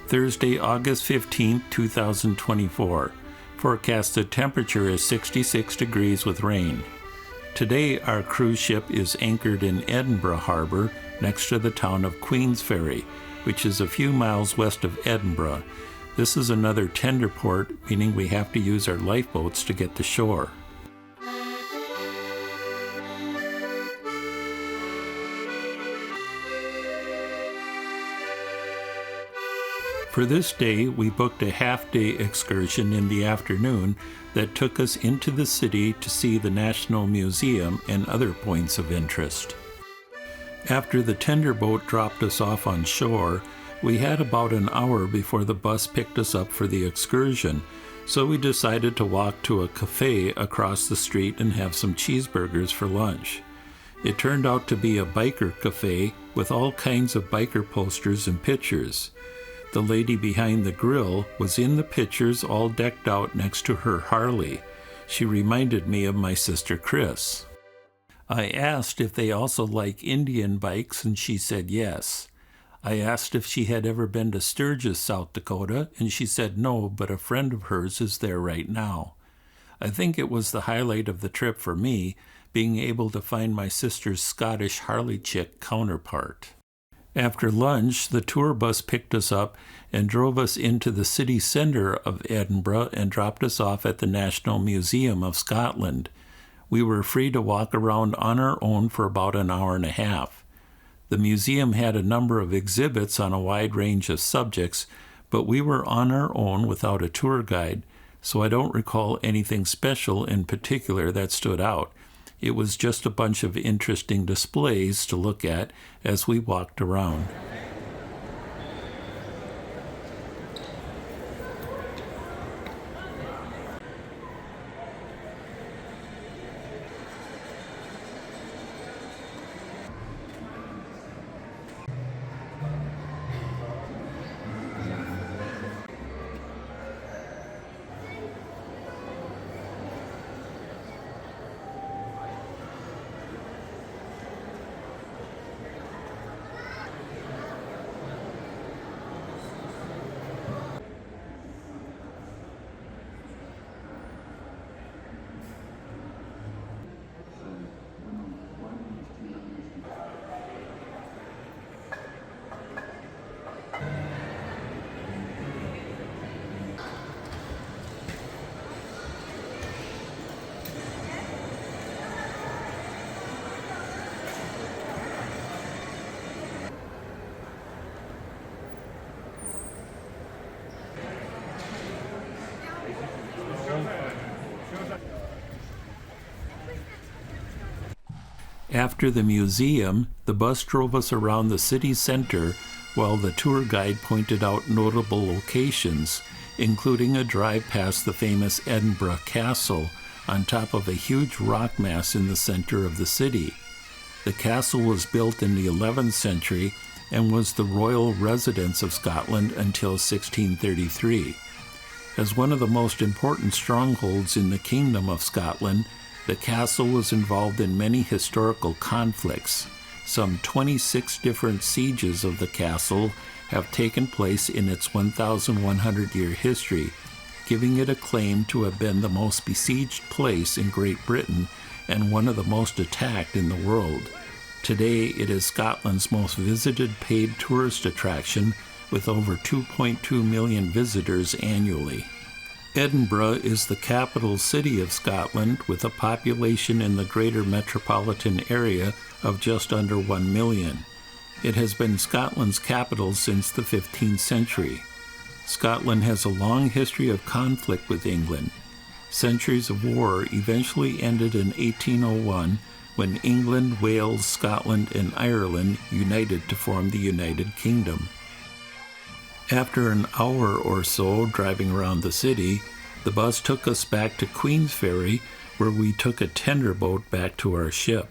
Thursday, August 15, 2024. Forecasted temperature is 66 degrees with rain. Today, our cruise ship is anchored in Edinburgh Harbor next to the town of Queensferry, which is a few miles west of Edinburgh. This is another tender port, meaning we have to use our lifeboats to get to shore. For this day, we booked a half-day excursion in the afternoon that took us into the city to see the National Museum and other points of interest. After the tender boat dropped us off on shore, we had about an hour before the bus picked us up for the excursion, so we decided to walk to a café across the street and have some cheeseburgers for lunch. It turned out to be a biker café with all kinds of biker posters and pictures. The lady behind the grill was in the pictures all decked out next to her Harley. She reminded me of my sister Chris. I asked if they also like Indian bikes, and she said yes. I asked if she had ever been to Sturgis, South Dakota, and she said no, but a friend of hers is there right now. I think it was the highlight of the trip for me, being able to find my sister's Scottish Harley Chic counterpart. After lunch, the tour bus picked us up and drove us into the city centre of Edinburgh and dropped us off at the National Museum of Scotland. We were free to walk around on our own for about an hour and a half. The museum had a number of exhibits on a wide range of subjects, but we were on our own without a tour guide, so I don't recall anything special in particular that stood out. It was just a bunch of interesting displays to look at as we walked around. After the museum, the bus drove us around the city center while the tour guide pointed out notable locations, including a drive past the famous Edinburgh Castle on top of a huge rock mass in the center of the city. The castle was built in the 11th century and was the royal residence of Scotland until 1633. As one of the most important strongholds in the Kingdom of Scotland, the castle was involved in many historical conflicts. Some 26 different sieges of the castle have taken place in its 1,100-year history, giving it a claim to have been the most besieged place in Great Britain and one of the most attacked in the world. Today, it is Scotland's most visited paid tourist attraction, with over 2.2 million visitors annually. Edinburgh is the capital city of Scotland, with a population in the greater metropolitan area of just under 1 million. It has been Scotland's capital since the 15th century. Scotland has a long history of conflict with England. Centuries of war eventually ended in 1801, when England, Wales, Scotland, and Ireland united to form the United Kingdom. After an hour or so driving around the city, the bus took us back to Queensferry, where we took a tender boat back to our ship.